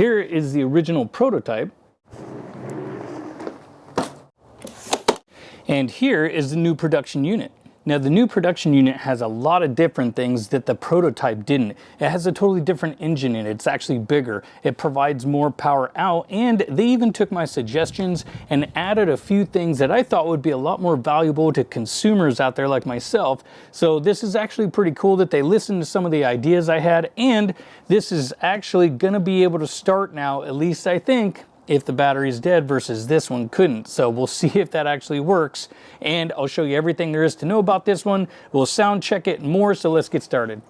Here is the original prototype. And here is the new production unit. Now the new production unit has a lot of different things that the prototype didn't. It has a totally different engine in it. It's actually bigger. It provides more power out, and they even took my suggestions and added a few things that I thought would be a lot more valuable to consumers out there like myself. So this is actually pretty cool that they listened to some of the ideas I had, and this is actually gonna be able to start now, at least I think, if the battery's dead, versus this one couldn't. So we'll see if that actually works, and I'll show you everything there is to know about this one. We'll sound check it and more, so let's get started.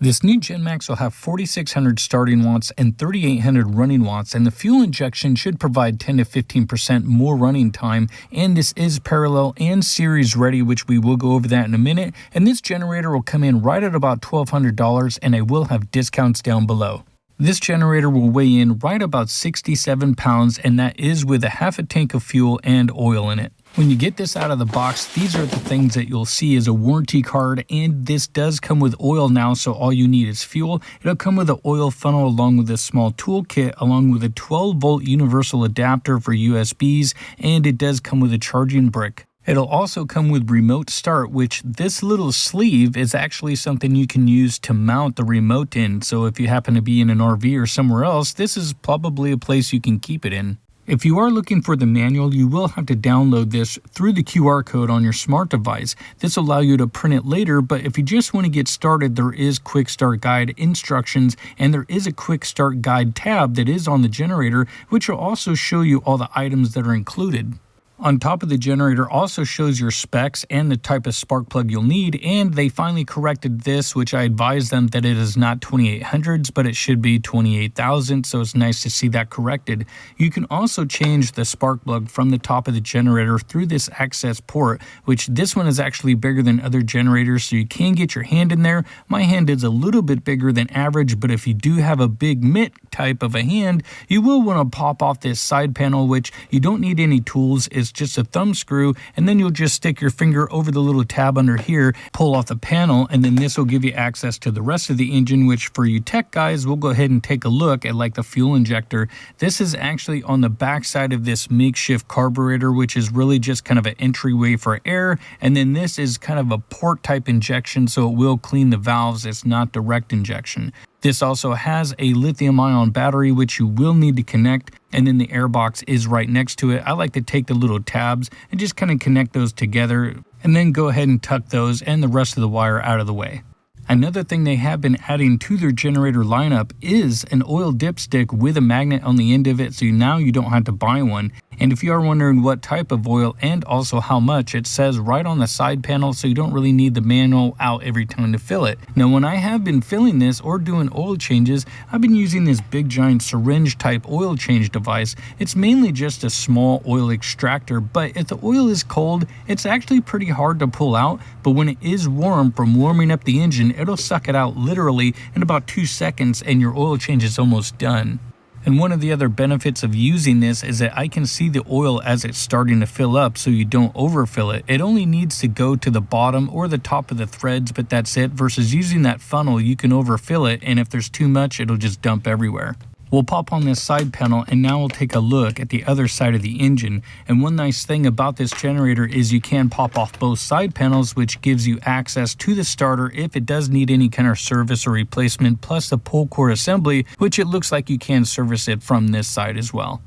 This new Genmax will have 4600 starting watts and 3800 running watts, and the fuel injection should provide 10 to 15% more running time, and this is parallel and series ready, which we will go over that in a minute. And this generator will come in right at about $1,200, and I will have discounts down below. This generator will weigh in right about 67 pounds, and that is with a half a tank of fuel and oil in it. When you get this out of the box, these are the things that you'll see as a warranty card, and this does come with oil now, so all you need is fuel. It'll come with an oil funnel along with a small toolkit, along with a 12-volt universal adapter for USBs, and it does come with a charging brick. It'll also come with remote start, which this little sleeve is actually something you can use to mount the remote in. So if you happen to be in an RV or somewhere else, this is probably a place you can keep it in. If you are looking for the manual, you will have to download this through the QR code on your smart device. This will allow you to print it later, but if you just want to get started, there is quick start guide instructions, and there is a quick start guide tab that is on the generator, which will also show you all the items that are included. On top of the generator also shows your specs and the type of spark plug you'll need, and they finally corrected this, which I advised them that it is not 2800s, but it should be 28,000, so it's nice to see that corrected. You can also change the spark plug from the top of the generator through this access port, which this one is actually bigger than other generators, so you can get your hand in there. My hand is a little bit bigger than average, but if you do have a big mitt type of a hand, you will want to pop off this side panel, which you don't need any tools. It's just a thumb screw, and then you'll just stick your finger over the little tab under here, pull off the panel, and then this will give you access to the rest of the engine, which for you tech guys, we'll go ahead and take a look at, like the fuel injector. This is actually on the back side of this makeshift carburetor, which is really just kind of an entryway for air, and then this is kind of a port type injection, so it will clean the valves. It's not direct injection. This also has a lithium-ion battery, which you will need to connect, and then the air box is right next to it. I like to take the little tabs and just kind of connect those together, and then go ahead and tuck those and the rest of the wire out of the way. Another thing they have been adding to their generator lineup is an oil dipstick with a magnet on the end of it, so now you don't have to buy one. And if you are wondering what type of oil and also how much, it says right on the side panel, so you don't really need the manual out every time to fill it. Now, when I have been filling this or doing oil changes, I've been using this big giant syringe type oil change device. It's mainly just a small oil extractor, but if the oil is cold, it's actually pretty hard to pull out, but when it is warm from warming up the engine, it'll suck it out literally in about 2 seconds, and your oil change is almost done. And one of the other benefits of using this is that I can see the oil as it's starting to fill up, so you don't overfill it. It only needs to go to the bottom or the top of the threads, but that's it. Versus using that funnel, you can overfill it, and if there's too much, it'll just dump everywhere. We'll pop on this side panel, and now we'll take a look at the other side of the engine. And one nice thing about this generator is you can pop off both side panels, which gives you access to the starter if it does need any kind of service or replacement, plus the pull cord assembly, which it looks like you can service it from this side as well.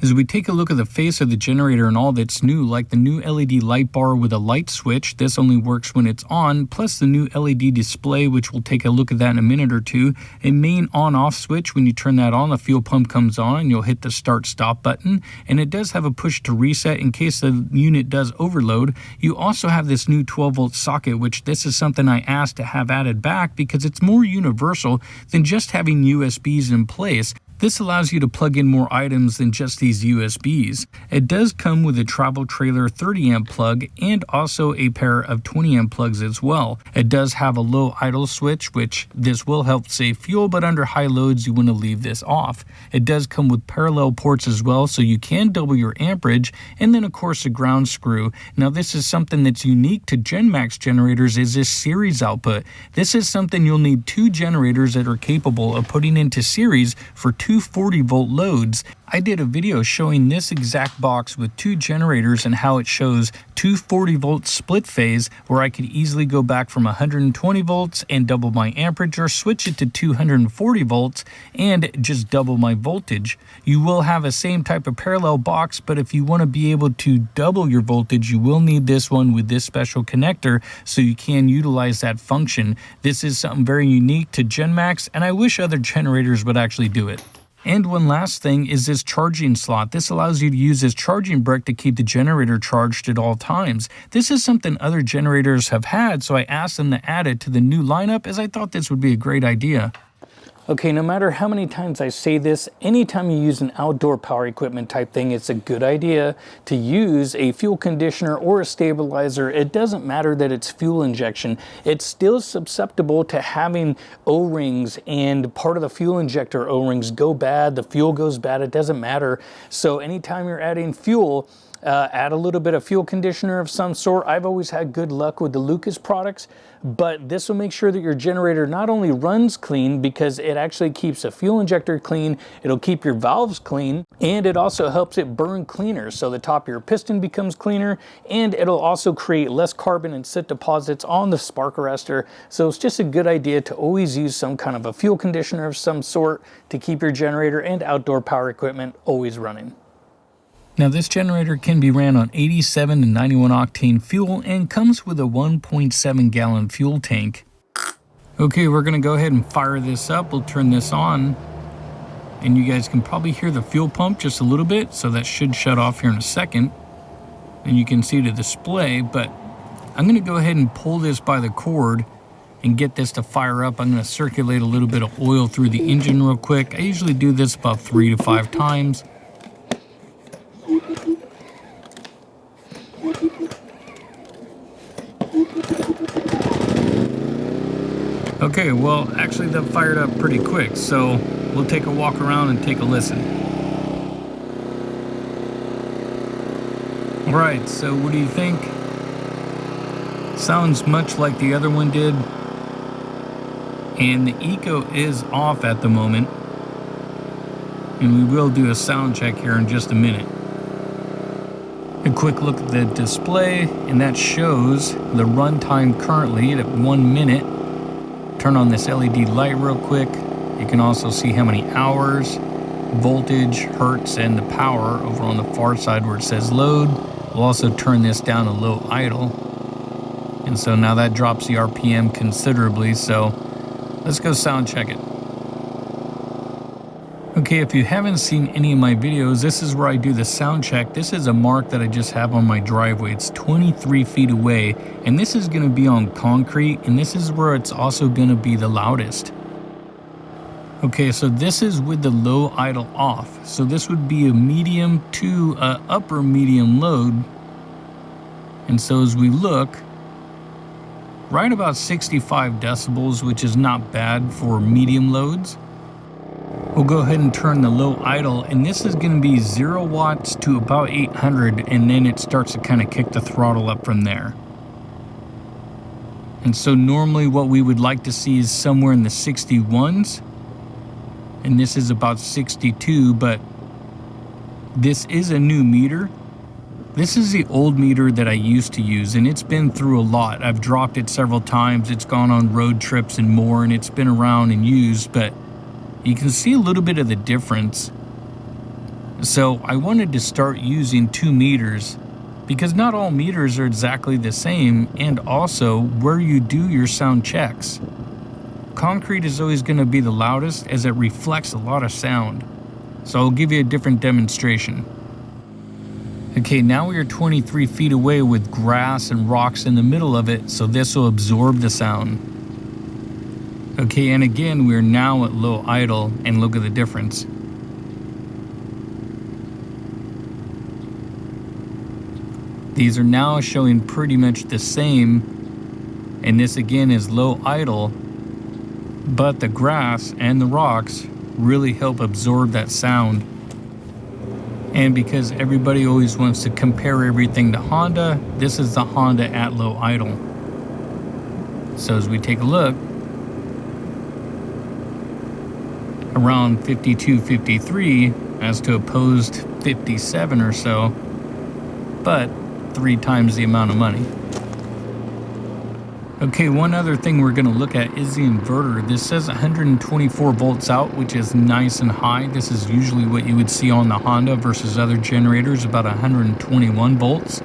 As we take a look at the face of the generator and all that's new, like the new LED light bar with a light switch, this only works when it's on, plus the new LED display, which we'll take a look at that in a minute or two, a main on-off switch. When you turn that on, the fuel pump comes on and you'll hit the start-stop button, and it does have a push to reset in case the unit does overload. You also have this new 12-volt socket, which this is something I asked to have added back because it's more universal than just having USBs in place. This allows you to plug in more items than just these USBs. It does come with a travel trailer 30 amp plug and also a pair of 20 amp plugs as well. It does have a low idle switch, which this will help save fuel, but under high loads you want to leave this off. It does come with parallel ports as well, so you can double your amperage, and then of course a ground screw. Now this is something that's unique to Genmax generators, is this series output. This is something you'll need two generators that are capable of putting into series for 2 two 40-volt loads. I did a video showing this exact box with two generators and how it shows two 40-volt split phase, where I could easily go back from 120 volts and double my amperage, or switch it to 240 volts and just double my voltage. You will have a same type of parallel box, but if you want to be able to double your voltage, you will need this one with this special connector so you can utilize that function. This is something very unique to Genmax, and I wish other generators would actually do it. And one last thing is this charging slot. This allows you to use this charging brick to keep the generator charged at all times. This is something other generators have had, so I asked them to add it to the new lineup, as I thought this would be a great idea. Okay, no matter how many times I say this, anytime you use an outdoor power equipment type thing, it's a good idea to use a fuel conditioner or a stabilizer. It doesn't matter that it's fuel injection. It's still susceptible to having O-rings, and part of the fuel injector O-rings go bad, the fuel goes bad, it doesn't matter. So anytime you're adding fuel, add a little bit of fuel conditioner of some sort. I've always had good luck with the Lucas products, but this will make sure that your generator not only runs clean, because it actually keeps the fuel injector clean, it'll keep your valves clean, and it also helps it burn cleaner. So the top of your piston becomes cleaner, and it'll also create less carbon and soot deposits on the spark arrestor. So it's just a good idea to always use some kind of a fuel conditioner of some sort to keep your generator and outdoor power equipment always running. Now this generator can be ran on 87 to 91 octane fuel and comes with a 1.7 gallon fuel tank. Okay, we're gonna go ahead and fire this up. We'll turn this on, and you guys can probably hear the fuel pump just a little bit, so that should shut off here in a second. And you can see the display, but I'm gonna go ahead and pull this by the cord and get this to fire up. I'm gonna circulate a little bit of oil through the engine real quick. I usually do this about 3 to 5 times. Okay, well, actually that fired up pretty quick, so we'll take a walk around and take a listen. All right, so what do you think? Sounds much like the other one did. And the eco is off at the moment. And we will do a sound check here in just a minute. A quick look at the display, and that shows the runtime currently at 1 minute. Turn on this LED light real quick. You can also see how many hours, voltage, hertz, and the power over on the far side where it says load. We'll also turn this down to low idle. And so now that drops the RPM considerably, so let's go sound check it. Okay, if you haven't seen any of my videos, this is where I do the sound check. This is a mark that I just have on my driveway. It's 23 feet away, and this is going to be on concrete, and this is where it's also going to be the loudest. Okay, so this is with the low idle off. So this would be a medium to upper medium load. And so as we look, right about 65 decibels, which is not bad for medium loads. We'll go ahead and turn the low idle, and this is going to be 0 watts to about 800, and then it starts to kind of kick the throttle up from there. And so normally what we would like to see is somewhere in the 61s, and this is about 62, but this is a new meter. This is the old meter that I used to use, and it's been through a lot. I've dropped it several times, it's gone on road trips and more, and it's been around and used, but you can see a little bit of the difference. So I wanted to start using 2 meters because not all meters are exactly the same, and also where you do your sound checks. Concrete is always going to be the loudest as it reflects a lot of sound. So I'll give you a different demonstration. Okay, now we are 23 feet away with grass and rocks in the middle of it, so this will absorb the sound. Okay, and again, we're now at low idle, and look at the difference. These are now showing pretty much the same, and this again is low idle, but the grass and the rocks really help absorb that sound. And because everybody always wants to compare everything to Honda, this is the Honda at low idle. So as we take a look, around 52, 53 as to opposed 57 or so, but 3 times the amount of money. Okay, one other thing we're going to look at is the inverter. This says 124 volts out, which is nice and high. This is usually what you would see on the Honda versus other generators, about 121 volts.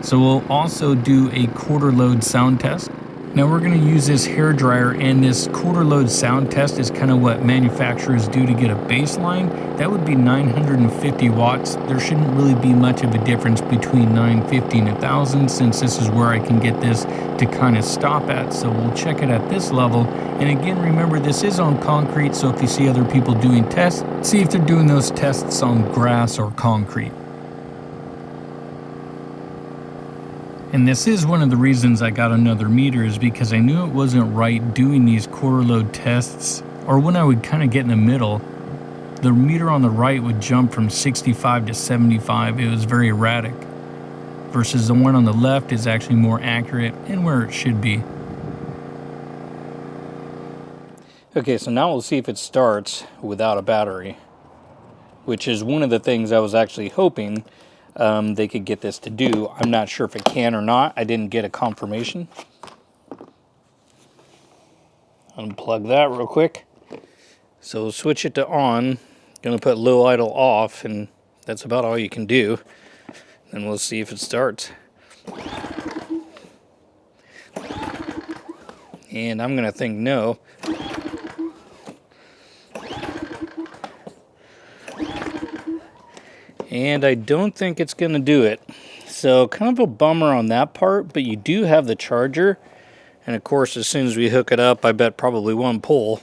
So we'll also do a quarter load sound test. Now we're going to use this hair dryer, and this quarter load sound test is kind of what manufacturers do to get a baseline. That would be 950 watts. There shouldn't really be much of a difference between 950 and 1000, since this is where I can get this to kind of stop at. So we'll check it at this level. And again, remember, this is on concrete, so if you see other people doing tests, see if they're doing those tests on grass or concrete. And this is one of the reasons I got another meter, is because I knew it wasn't right doing these quarter load tests, or when I would kind of get in the middle, the meter on the right would jump from 65 to 75. It was very erratic, versus the one on the left is actually more accurate and where it should be. Okay, so now we'll see if it starts without a battery, which is one of the things I was actually hoping they could get this to do. I'm not sure if it can or not. I didn't get a confirmation. Unplug that real quick. So we'll switch it to on. Gonna put low idle off, and that's about all you can do. Then we'll see if it starts. And I'm gonna think no. And I don't think it's going to do it. So kind of a bummer on that part, but you do have the charger. And of course, as soon as we hook it up, I bet probably one pull.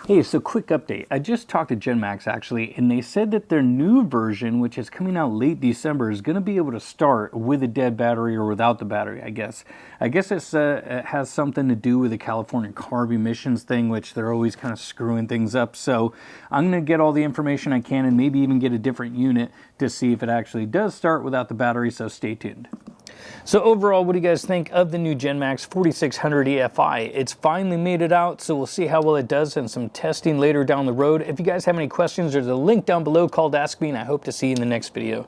Hey, so quick update. I just talked to Genmax actually, and they said that their new version, which is coming out late December, is going to be able to start with a dead battery or without the battery, I guess. I guess it has something to do with the California CARB emissions thing, which they're always kind of screwing things up. So I'm going to get all the information I can and maybe even get a different unit to see if it actually does start without the battery, so stay tuned. So overall, what do you guys think of the new Genmax 4600 EFI? It's finally made it out, so we'll see how well it does and some testing later down the road. If you guys have any questions, there's a link down below called Ask Me, and I hope to see you in the next video.